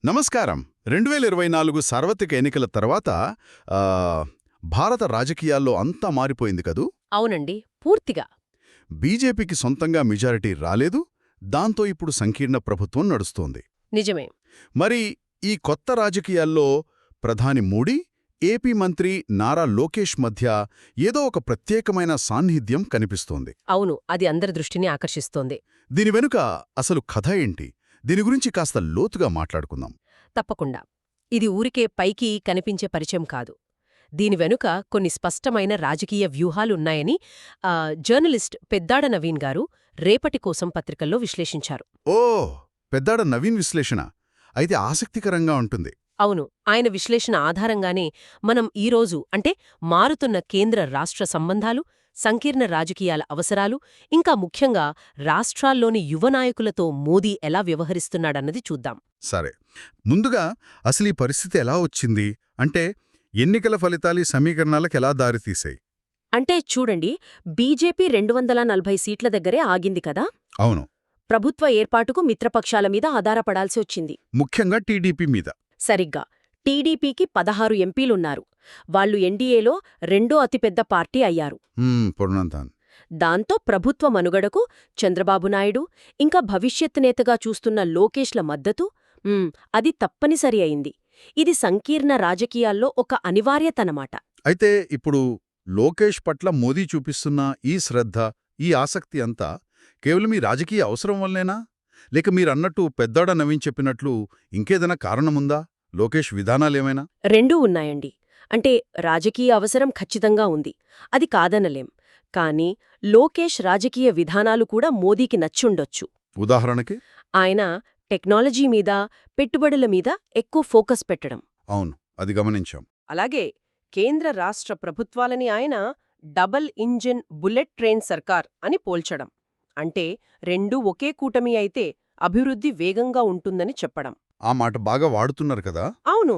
నమస్కారం. 2024 సార్వత్రిక ఎన్నికల తర్వాత ఆ, భారత రాజకీయాల్లో అంతా మారిపోయింది కదూ. అవునండి, పూర్తిగా. బీజేపీకి సొంతంగా మెజారిటీ రాలేదు. దాంతో ఇప్పుడు సంకీర్ణ ప్రభుత్వం నడుస్తోంది. నిజమే. మరి ఈ కొత్త రాజకీయాల్లో ప్రధాని మోడీ, ఏపీ మంత్రి నారా లోకేష్ మధ్య ఏదో ఒక ప్రత్యేకమైన సాన్నిహిత్యం కనిపిస్తోంది. అవును, అది అందరి దృష్టిని ఆకర్షిస్తోంది. దీని వెనుక అసలు కథ ఏంటి? దీని గురించి కాస్త లోతుగా మాట్లాడుకుందాం. తప్పకుండా. ఇది ఊరికే పైకి కనిపించే పరిచయం కాదు. దీని వెనుక కొన్ని స్పష్టమైన రాజకీయ వ్యూహాలున్నాయని జర్నలిస్ట్ పెద్దాడ నవీన్ గారు రేపటి కోసం పత్రికల్లో విశ్లేషించారు. ఓ, పెద్దాడ నవీన్ విశ్లేషణ అయితే ఆసక్తికరంగా ఉంటుంది. అవును, ఆయన విశ్లేషణ ఆధారంగానే మనం ఈరోజు అంటే మారుతున్న కేంద్ర రాష్ట్ర సంబంధాలు, సంకీర్ణ రాజకీయాల అవసరాలు, ఇంకా ముఖ్యంగా రాష్ట్రాల్లోని యువ నాయకులతో మోదీ ఎలా వ్యవహరిస్తున్నాడన్నది చూద్దాం. సరే, ముందుగా అసలు ఈ పరిస్థితి ఎలా వచ్చింది? అంటే ఎన్నికల ఫలితాలు ఈ సమీకరణాలకు ఎలా దారితీశాయి? అంటే చూడండి, బీజేపీ 240 సీట్ల దగ్గరే ఆగింది కదా. అవును, ప్రభుత్వ ఏర్పాటుకు మిత్రపక్షాల మీద ఆధారపడాల్సి వచ్చింది. ముఖ్యంగా టీడీపీ మీద. సరిగ్గా. టీడీపీకి 16 ఎంపీలున్నారు. వాళ్లు ఎన్డీఏలో రెండో అతిపెద్ద పార్టీ అయ్యారు. పూర్ణంతాన్. దాంతో ప్రభుత్వ మనుగడకు చంద్రబాబు నాయుడు, ఇంకా భవిష్యత్ నేతగా చూస్తున్న లోకేష్ల మద్దతు అది తప్పనిసరి అయింది. ఇది సంకీర్ణ రాజకీయాల్లో ఒక అనివార్యతనమాట. అయితే ఇప్పుడు లోకేష్ పట్ల మోదీ చూపిస్తున్న ఈ శ్రద్ధ, ఈ ఆసక్తి అంతా కేవలం ఈ రాజకీయ అవసరం వల్లేనా? లేక మీరన్నట్టు పెద్దాడ నవీన్ చెప్పినట్లు ఇంకేదైనా కారణముందా? లోకేష్ విధానాలేమైనా? రెండూ ఉన్నాయండి. అంటే రాజకీయ అవసరం ఖచ్చితంగా ఉంది, అది కాదనలేం. కానీ లోకేష్ రాజకీయ విధానాలు కూడా మోదీకి నచ్చుండొచ్చు. ఉదాహరణకి ఆయన టెక్నాలజీ మీద, పెట్టుబడుల మీద ఎక్కువ ఫోకస్ పెట్టడం. అవును, అది గమనించాం. అలాగే కేంద్ర రాష్ట్ర ప్రభుత్వాలని ఆయన డబల్ ఇంజిన్ బుల్లెట్ ట్రైన్ సర్కార్ అని పోల్చడం. అంటే రెండూ ఒకే కూటమి అయితే అభివృద్ధి వేగంగా ఉంటుందని చెప్పడం. ఆ మాట బాగా వాడుతున్నారు కదా. అవును,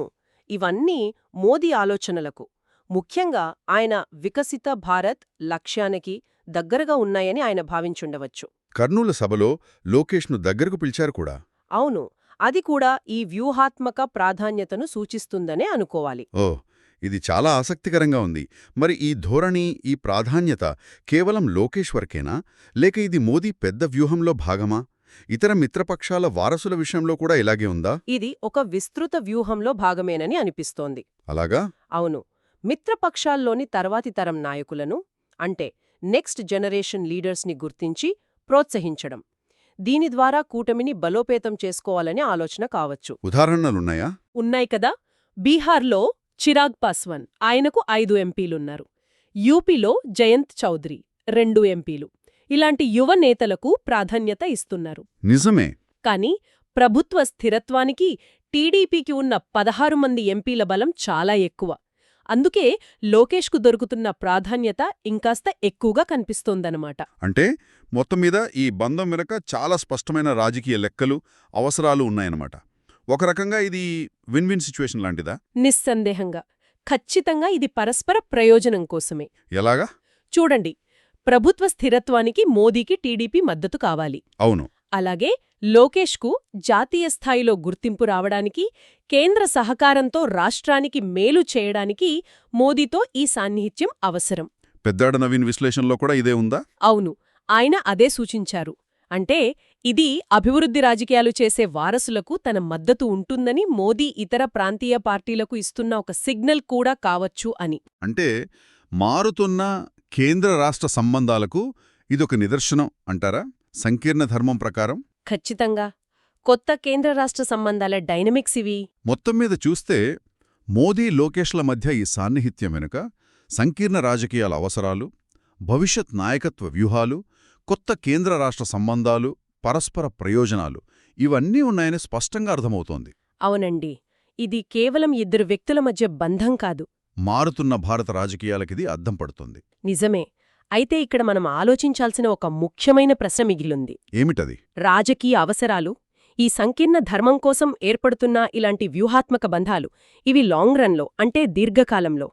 ఇవన్నీ మోదీ ఆలోచనలకు, ముఖ్యంగా ఆయన వికసిత భారత్ లక్ష్యానికి దగ్గరగా ఉన్నాయని ఆయన భావించుండవచ్చు. కర్నూలు సభలో లోకేష్ను దగ్గరకు పిలిచారు కూడా. అవును, అది కూడా ఈ వ్యూహాత్మక ప్రాధాన్యతను సూచిస్తుందనే అనుకోవాలి. ఓ, ఇది చాలా ఆసక్తికరంగా ఉంది. మరి ఈ ధోరణి, ఈ ప్రాధాన్యత కేవలం లోకేష్ వరకేనా? లేక ఇది మోదీ పెద్ద వ్యూహంలో భాగమా? ఇతర మిత్రపక్షాల వారసుల విషయంలో కూడా ఇలాగే ఉందా? ఇది ఒక విస్తృత వ్యూహంలో భాగమేనని అనిపిస్తోంది. అలాగా? అవును, మిత్రపక్షాల్లోని తర్వాతి తరం నాయకులను, అంటే నెక్స్ట్ జనరేషన్ లీడర్స్ని గుర్తించి ప్రోత్సహించడం, దీని ద్వారా కూటమిని బలోపేతం చేసుకోవాలనే ఆలోచన కావచ్చు. ఉదాహరణలున్నాయా? ఉన్నాయి కదా. బీహార్లో చిరాగ్ పాస్వాన్, ఆయనకు 5 ఎంపీలున్నారు. యూపీలో జయంత్ చౌదరి 2 ఎంపీలు. ఇలాంటి యువ నేతలకు ప్రాధాన్యత ఇస్తున్నారు. నిజమే. కాని ప్రభుత్వ స్థిరత్వానికి టీడీపీకి ఉన్న 16 మంది ఎంపీల బలం చాలా ఎక్కువ. అందుకే లోకేష్కు దొరుకుతున్న ప్రాధాన్యత ఇంకాస్త ఎక్కువగా కనిపిస్తోందన్నమాట. అంటే మొత్తం మీద ఈ బంధం వెనుక చాలా స్పష్టమైన రాజకీయ లెక్కలు, అవసరాలు ఉన్నాయన్నమాట. ఒక రకంగా ఇది విన్ విన్ సిచ్యువేషన్ లాంటిదా? నిస్సందేహంగా. ఖచ్చితంగా ఇది పరస్పర ప్రయోజనం కోసమే. ఎలాగా? చూడండి, ప్రభుత్వ స్థిరత్వానికి మోదీకి టీడీపీ మద్దతు కావాలి. అవును. అలాగే లోకేష్కు జాతీయ స్థాయిలో గుర్తింపు రావడానికి, కేంద్ర సహకారంతో రాష్ట్రానికి మేలు చేయడానికి మోదీతో ఈ సాన్నిహిత్యం అవసరం. పెద్దాడ నవీన్ విశ్లేషణలో కూడా ఇదే ఉందా? అవును, ఆయన అదే సూచించారు. అంటే ఇది అభివృద్ధి రాజకీయాలు చేసే వారసులకు తన మద్దతు ఉంటుందని మోదీ ఇతర ప్రాంతీయ పార్టీలకు ఇస్తున్న ఒక సిగ్నల్ కూడా కావచ్చు అని. అంటే మారుతున్న కేంద్ర రాష్ట్ర సంబంధాలకు ఇదొక నిదర్శనం అంటారా సంకీర్ణ ధర్మం ప్రకారం? ఖచ్చితంగా. కొత్త కేంద్ర రాష్ట్ర సంబంధాల డైనమిక్స్ ఇవి. మొత్తం మీద చూస్తే మోదీ లోకేష్ల మధ్య ఈ సాన్నిహిత్యం వెనుక సంకీర్ణ రాజకీయాల అవసరాలు, భవిష్యత్ నాయకత్వ వ్యూహాలు, కొత్త కేంద్ర రాష్ట్ర సంబంధాలు, పరస్పర ప్రయోజనాలు ఇవన్నీ ఉన్నాయని స్పష్టంగా అర్థమవుతోంది. అవునండి, ఇది కేవలం 2 వ్యక్తుల మధ్య బంధం కాదు. మారుతున్న భారత రాజకీయాలకిది అద్దం పడుతుంది. నిజమే. అయితే ఇక్కడ మనం ఆలోచించాల్సిన ఒక ముఖ్యమైన ప్రశ్న మిగిలింది. ఏమిటది? రాజకీయ అవసరాలు, ఈ సంకీర్ణ ధర్మం కోసం ఏర్పడుతున్న ఇలాంటి వ్యూహాత్మక బంధాలు, ఇవి లాంగ్ రన్లో అంటే దీర్ఘకాలంలో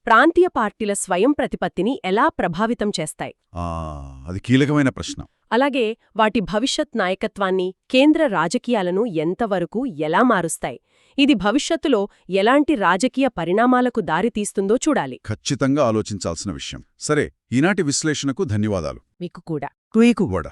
ప్రాంతీయ పార్టీల స్వయం ప్రతిపత్తిని ఎలా ప్రభావితం చేస్తాయి? అది కీలకమైన ప్రశ్న. అలాగే వాటి భవిష్యత్ నాయకత్వాన్ని, కేంద్ర రాజకీయాలను ఎంతవరకు ఎలా మారుస్తాయి? ఇది భవిష్యత్తులో ఎలాంటి రాజకీయ పరిణామాలకు దారితీస్తుందో చూడాలి. ఖచ్చితంగా ఆలోచించాల్సిన విషయం. సరే, ఈనాటి విశ్లేషణకు ధన్యవాదాలు. మీకు కూడా. మీకు కూడా.